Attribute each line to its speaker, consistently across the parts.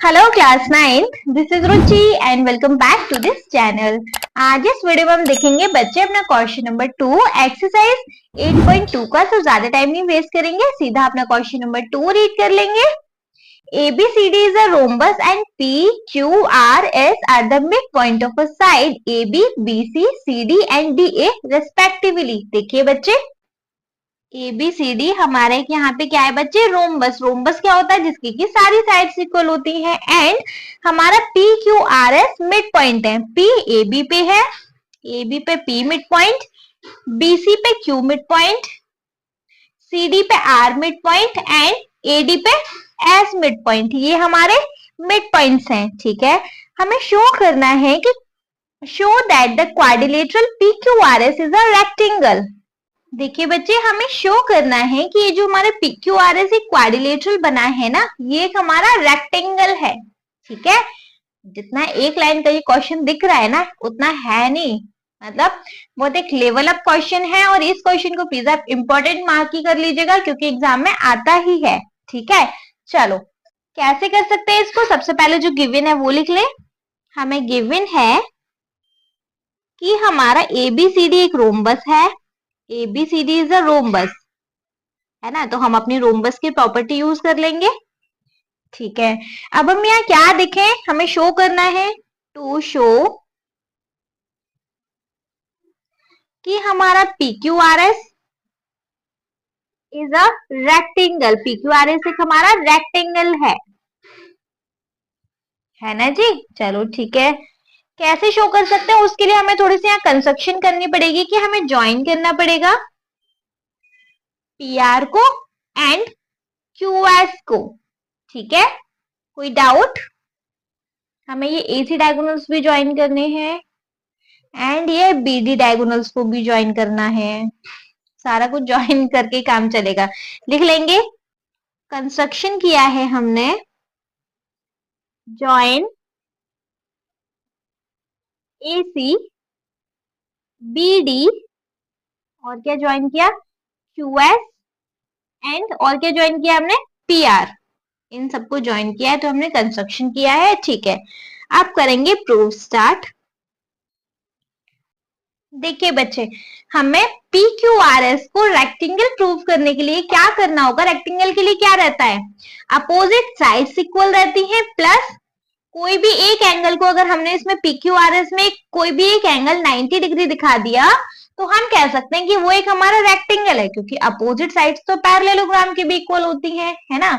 Speaker 1: Hello class 9th, this is Ruchi and welcome back to this channel. आज इस video में हम देखेंगे बच्चे अपना क्वेश्चन नंबर 2 एक्सरसाइज 8.2 का। तो ज्यादा टाइम नहीं वेस्ट करेंगे, सीधा अपना क्वेश्चन नंबर 2 रीड कर लेंगे। ABCD is a rhombus and PQRS are the midpoint of a side AB, BC, CD and DA respectively। देखिए बच्चे, ABCD हमारे यहाँ पे क्या है बच्चे, रोम्बस। रोम्बस क्या होता है, जिसकी की सारी साइड्स इक्वल होती हैं। एंड हमारा PQRS मिड पॉइंट है। P AB पे है, AB पे P मिड पॉइंट, BC पे Q मिड पॉइंट, CD पे R mid point and AD पे S मिड पॉइंट। ये हमारे मिड पॉइंट्स हैं। ठीक है, हमें शो करना है कि show that the quadrilateral PQRS is a rectangle. देखिए बच्चे, हमें शो करना है कि ये जो हमारे PQRS एक क्वाड्रिलेटरल बना है ना, ये एक हमारा रेक्टेंगल है। ठीक है, जितना एक लाइन का ये क्वेश्चन दिख रहा है ना, उतना है नहीं। मतलब बहुत एक लेवल अप क्वेश्चन है और इस क्वेश्चन को प्लीज आप इंपॉर्टेंट मार्क ही कर लीजिएगा क्योंकि एग्जाम में आता ही है। ठीक है, चलो कैसे कर सकते हैं इसको। सबसे पहले जो गिवन है वो लिख ले। हमें गिवन है कि हमारा ABCD एक रोम्बस है। ABCD इज अ रोम्बस, है ना, तो हम अपनी रोम्बस की प्रॉपर्टी यूज कर लेंगे। ठीक है, अब हम यहाँ क्या देखें, हमें शो करना है टू शो कि हमारा PQRS is a rectangle. PQRS एक हमारा रेक्टेंगल है ना जी। चलो ठीक है, कैसे शो कर सकते हैं उसके लिए हमें थोड़ी सी यहाँ कंस्ट्रक्शन करनी पड़ेगी कि हमें ज्वाइन करना पड़ेगा PR को एंड QS को। ठीक है, कोई डाउट। हमें ये AC डायगोनल्स भी ज्वाइन करने हैं एंड ये BD डायगोनल्स को भी ज्वाइन करना है। सारा कुछ ज्वाइन करके काम चलेगा। लिख लेंगे, कंस्ट्रक्शन किया है हमने ज्वाइन AC BD और क्या ज्वाइन किया, QS एंड और क्या ज्वाइन किया हमने, PR। इन सबको ज्वाइन किया है तो हमने कंस्ट्रक्शन किया है। ठीक है, अब करेंगे प्रूफ स्टार्ट। देखिए बच्चे, हमें PQRS को रेक्टेंगल प्रूव करने के लिए क्या करना होगा। रेक्टेंगल के लिए क्या रहता है, अपोजिट साइड्स इक्वल रहती हैं, प्लस कोई भी एक एंगल को अगर हमने इसमें PQRS में कोई भी एक एंगल 90 डिग्री दिखा दिया तो हम कह सकते हैं कि वो एक हमारा रेक्टेंगल है, क्योंकि अपोजिट साइड्स तो पैरेललोग्राम के भी इक्वल होती हैं, है ना।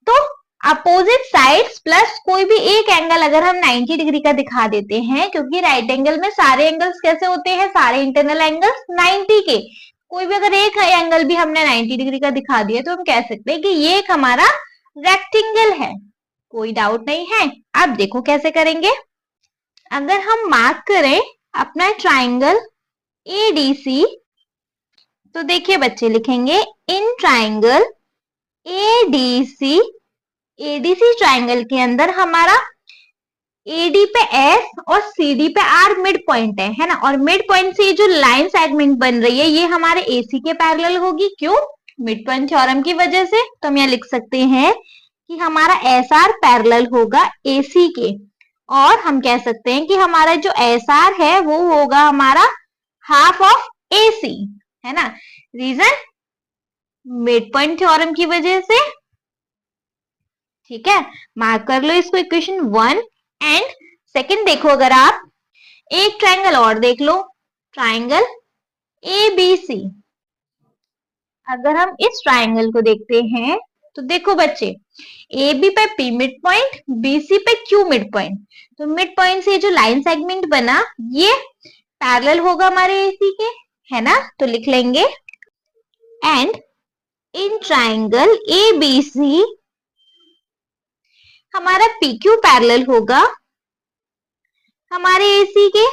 Speaker 1: तो अपोजिट साइड्स प्लस कोई भी एक एंगल अगर हम 90 डिग्री का दिखा देते हैं, क्योंकि राइट एंगल में सारे एंगल्स कैसे होते हैं, सारे इंटरनल एंगल्स 90 के। कोई भी अगर एक एंगल भी हमने 90 डिग्री का दिखा दिया तो हम कह सकते हैं कि ये एक हमारा रेक्टेंगल है। कोई डाउट नहीं है। अब देखो कैसे करेंगे। अगर हम मार्क करें अपना ट्राइंगल ADC, तो देखिए बच्चे लिखेंगे in triangle ADC। ADC triangle के अंदर हमारा AD पे S और CD पे R मिड पॉइंट है ना। और मिड पॉइंट से ये जो लाइन सेगमेंट बन रही है ये हमारे AC के पैरेलल होगी। क्यों, मिड पॉइंट थ्योरम की वजह से। तो हम यहाँ लिख सकते हैं कि हमारा SR पैरेलल होगा AC के, और हम कह सकते हैं कि हमारा जो SR है वो होगा हमारा हाफ ऑफ AC, है ना। रीजन, मिड पॉइंट थ्योरम की वजह से। ठीक है, मार्क कर लो इसको इक्वेशन 1 एंड सेकंड। देखो अगर आप एक ट्राइंगल और देख लो, ट्राइंगल ABC। अगर हम इस ट्राइंगल को देखते हैं तो देखो बच्चे, AB पे P मिड पॉइंट, BC पे Q मिड पॉइंट। तो मिड पॉइंट से जो लाइन सेगमेंट बना ये पैरेलल होगा हमारे AC के, है ना। तो लिख लेंगे एंड इन ट्राइंगल ABC हमारा PQ पैरेलल होगा हमारे AC के,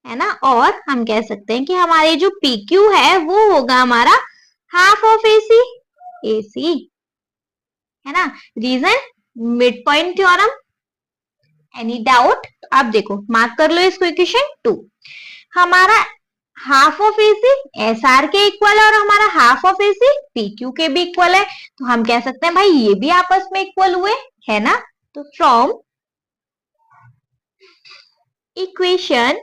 Speaker 1: है ना। और हम कह सकते हैं कि हमारे जो PQ है वो होगा हमारा हाफ ऑफ AC, है ना। Reason, mid point theorem. Any doubt. आप देखो मार्क कर लो इसको इक्वेशन 2। हमारा हाफ ऑफ AC SR के इक्वल है और हमारा हाफ ऑफ AC PQ के भी इक्वल है। तो हम कह सकते हैं भाई ये भी आपस में इक्वल हुए, है ना। तो फ्रॉम इक्वेशन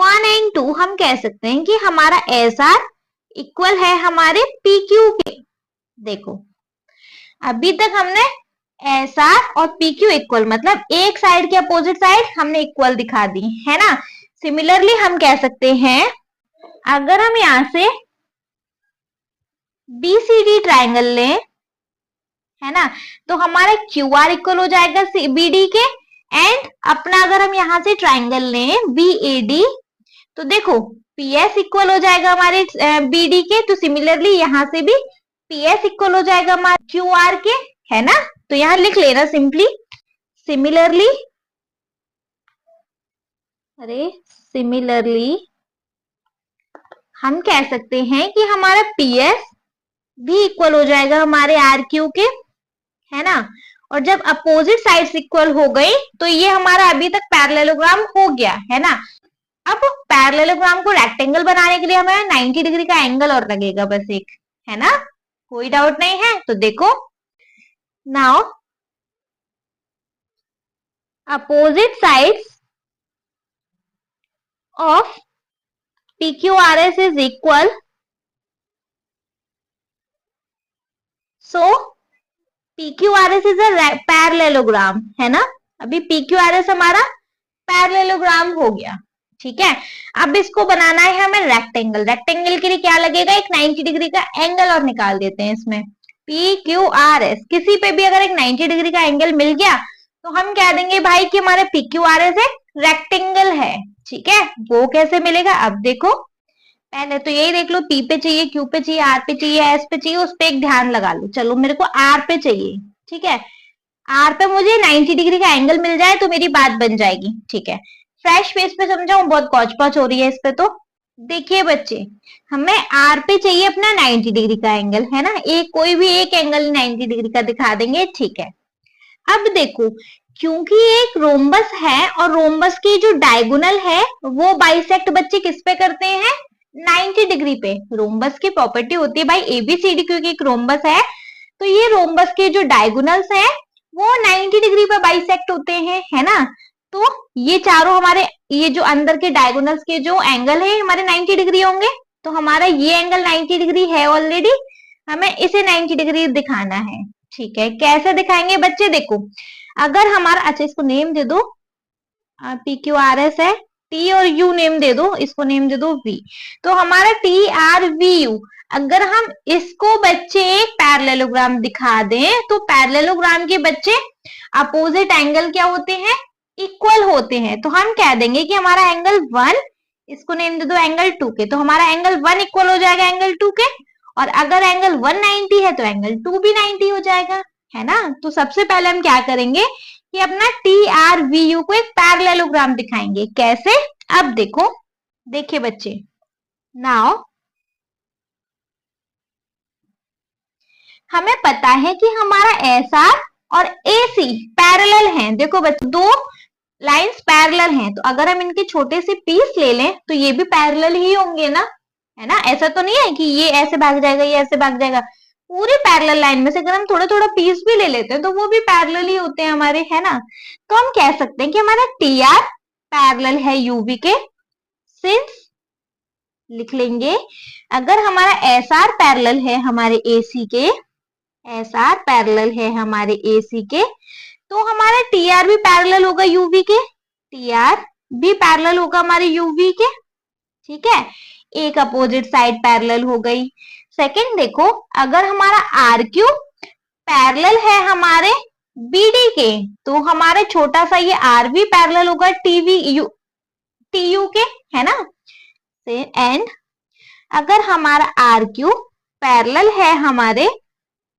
Speaker 1: 1 एंड 2 हम कह सकते हैं कि हमारा एस आर इक्वल है हमारे पी क्यू के। देखो अभी तक हमने एस आर और पी क्यू इक्वल मतलब एक साइड के अपोजिट साइड हमने इक्वल दिखा दी है ना। सिमिलरली हम कह सकते हैं अगर हम यहां से बीसीडी ट्राइंगल लें है ना, तो हमारा क्यू आर इक्वल हो जाएगा बीडी के। एंड अपना अगर हम यहां से ट्राइंगल लें बी ए डी, तो देखो पीएस इक्वल हो जाएगा हमारे बीडी के। तो सिमिलरली यहां से भी पीएस इक्वल हो जाएगा हमारे क्यू आर के, है ना। तो यहां लिख लेना सिंपली सिमिलरली, सिमिलरली हम कह सकते हैं कि हमारा पीएस भी इक्वल हो जाएगा हमारे आर क्यू के, है ना। और जब अपोजिट साइड्स इक्वल हो गई तो ये हमारा अभी तक पैरेललोग्राम हो गया, है ना। अब पैरेललोग्राम को रेक्टेंगल बनाने के लिए हमें 90 डिग्री का एंगल और लगेगा बस एक, है ना। कोई डाउट नहीं है। तो देखो now opposite sides of PQRS is equal, so PQRS is a parallelogram, है ना। अभी PQRS हमारा पैरेललोग्राम हो गया, ठीक है। अब इसको बनाना है हमें रेक्टेंगल। रेक्टेंगल के लिए क्या लगेगा, एक 90 डिग्री का एंगल और निकाल देते हैं इसमें। PQRS किसी पे भी अगर एक 90 डिग्री का एंगल मिल गया तो हम कह देंगे भाई कि हमारा PQRS एक रेक्टेंगल है, ठीक है। वो कैसे मिलेगा, अब देखो पहले तो यही देख लो, पी पे चाहिए, क्यू पे चाहिए, आर पे चाहिए, एस पे चाहिए, उस पे एक ध्यान लगा लो। चलो मेरे को आर पे चाहिए, ठीक है। आर पे मुझे 90 डिग्री का एंगल मिल जाए तो मेरी बात बन जाएगी, ठीक है। फ्रेश पेज पे समझाऊं, बहुत कौच पौच हो रही है इस पे। तो देखिए बच्चे, हमें आर पे चाहिए अपना 90 डिग्री का एंगल, है ना। एक कोई भी एक एंगल 90 डिग्री का दिखा देंगे, ठीक है। अब देखो क्योंकि एक रोम्बस है और रोम्बस की जो डायगोनल है वो बाइसेक्ट बच्चे किस पे करते हैं, 90 डिग्री पे। रोम्बस की प्रॉपर्टी होती है भाई एबीसीडी, क्योंकि एक रोम्बस है तो ये रोम्बस के जो डायगोनल्स हैं वो 90 डिग्री पे बाइसेक्ट होते हैं, है ना। तो ये चारों हमारे ये जो अंदर के डायगोनल्स के जो एंगल है हमारे 90 डिग्री होंगे। तो हमारा ये एंगल 90 डिग्री है ऑलरेडी, हमें इसे 90 डिग्री दिखाना है, ठीक है। कैसे दिखाएंगे बच्चे, देखो अगर हमारा, अच्छा इसको नेम दे दो, PQRS है, T और U नेम दे दो, इसको नेम दे दो V। तो हमारा TRVU, अगर हम इसको बच्चे एक पैरेललोग्राम दिखा दें तो पैरेललोग्राम के बच्चे अपोजिट एंगल क्या होते हैं, इक्वल होते हैं। तो हम कह देंगे कि हमारा एंगल 1, इसको नेम दे दो एंगल 2 के। तो हमारा एंगल 1 इक्वल हो जाएगा एंगल 2 के, और अगर एंगल 190 है तो एंगल 2 भी 90 हो जाएगा, है ना। तो सबसे पहले हम क्या करेंगे कि अपना TRVU को एक पैरेललोग्राम दिखाएंगे। कैसे, अब देखो, देखिए बच्चे, नाउ हमें पता है कि हमारा SR और AC पैरेलल हैं। देखो बच्चे दो लाइंस पैरेलल हैं, तो अगर हम इनके छोटे से पीस ले लें तो ये भी पैरेलल ही होंगे ना, है ना। ऐसा तो नहीं है कि ये ऐसे भाग जाएगा ये ऐसे भाग जाएगा। पूरी पैरेलल लाइन में से अगर हम थोड़ा थोड़ा पीस भी ले लेते हैं तो वो भी पैरेलल ही होते हैं हमारे, है ना। तो हम कह सकते हैं कि हमारा TR पैरेलल है UV के, सिंस लिख लेंगे अगर हमारा SR पैरेलल है हमारे AC के, SR पैरेलल है हमारे AC के, तो हमारा TR भी पैरेलल होगा UV के, TR भी पैरेलल होगा हमारे UV के, ठीक है। एक अपोजिट साइड पैरेलल हो गई। सेकंड देखो, अगर हमारा RQ पैरेलल है हमारे BD के तो हमारे छोटा सा ये R भी पैरेलल होगा TU के, है ना। एंड अगर हमारा RQ पैरेलल है हमारे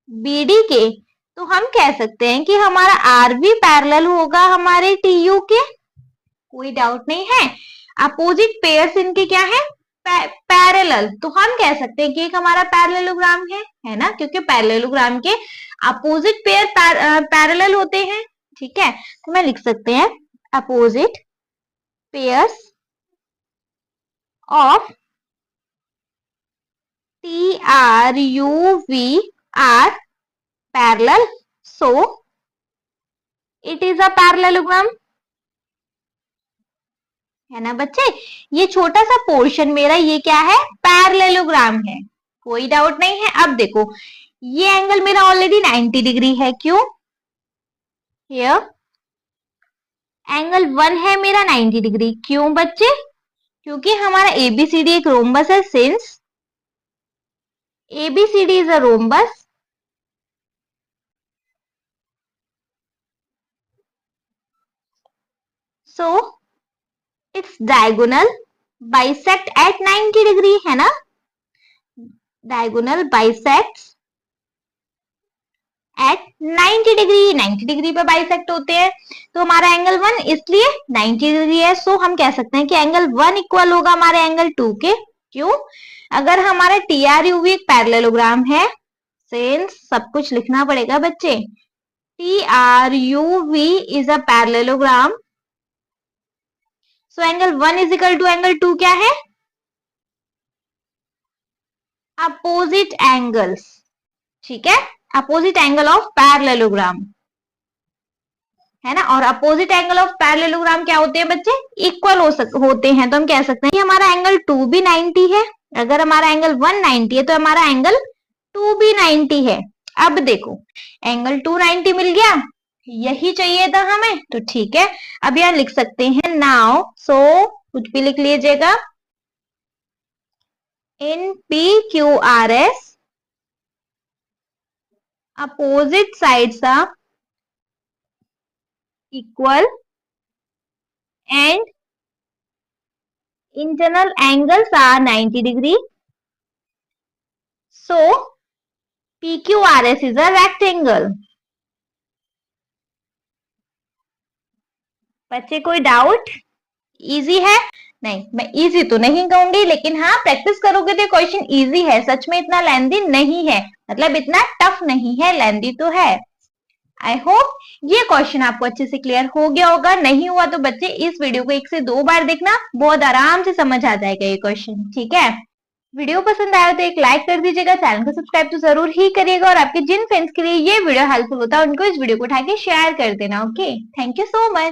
Speaker 1: BD के तो हम कह सकते हैं कि हमारा R भी पैरेलल होगा हमारे TU के। कोई डाउट नहीं है। अपोजिट पेयर्स इनके क्या है, पैरेलल। तो हम कह सकते हैं कि एक हमारा पैरेललोग्राम है ना, क्योंकि पैरेललोग्राम के अपोजिट पेयर पैरेलल होते हैं, ठीक है। तो मैं लिख सकते हैं opposite pairs of TRUV are parallel, so it is a parallelogram, है ना बच्चे। ये छोटा सा पोर्शन मेरा ये क्या है, पैरेललोग्राम है, कोई डाउट नहीं है। अब देखो ये एंगल मेरा ऑलरेडी 90 डिग्री है, क्यों, हियर एंगल 1 है मेरा 90 डिग्री, क्यों बच्चे, क्योंकि हमारा एबीसीडी एक रोम्बस है, since ABCD is a rhombus, so its diagonal bisect at 90 degree, है ना, diagonal bisect at 90 degree, 90 degree पे बाइसेक्ट होते हैं, तो हमारा एंगल 1 इसलिए 90 डिग्री है। सो हम कह सकते हैं कि एंगल 1 इक्वल होगा हमारे एंगल 2 के, क्यों, अगर हमारा TRUV एक पैरेललोग्राम है, सिंस सब कुछ लिखना पड़ेगा बच्चे, TRUV is a parallelogram, so angle 1 is equal to angle 2 क्या है, अपोजिट एंगल्स, ठीक है, अपोजिट एंगल ऑफ पैरेललोग्राम, है ना। और अपोजिट एंगल ऑफ पैरेललोग्राम क्या होते हैं बच्चे, इक्वल होते हैं, तो हम कह सकते हैं कि हमारा एंगल 2 भी 90 है, अगर हमारा एंगल 1 90 है तो हमारा एंगल 2 भी 90 है। अब देखो एंगल 2 90 मिल गया, यही चाहिए था हमें, तो ठीक है। अब यहां लिख सकते हैं नाउ, सो कुछ भी लिख लीजिएगा, इन PQRS opposite sides are equal and internal angles are 90 degree, so PQRS is a rectangle। बच्चे कोई डाउट, इजी है, नहीं मैं इजी तो नहीं कहूंगी, लेकिन हाँ प्रैक्टिस करोगे तो क्वेश्चन इजी है, सच में इतना लेंदी नहीं है, मतलब इतना टफ नहीं है, लेंदी तो है। आई होप ये क्वेश्चन आपको अच्छे से क्लियर हो गया होगा, नहीं हुआ तो बच्चे इस वीडियो को 1 से 2 बार देखना, बहुत आराम से समझ आ जाएगा ये क्वेश्चन, ठीक है। वीडियो पसंद आया तो एक लाइक कर दीजिएगा, चैनल को सब्सक्राइब तो जरूर ही करिएगा, और आपके जिन फ्रेंड्स के लिए ये वीडियो हेल्पफुल होता है उनको इस वीडियो को उठा के शेयर कर देना, okay. Thank you so much.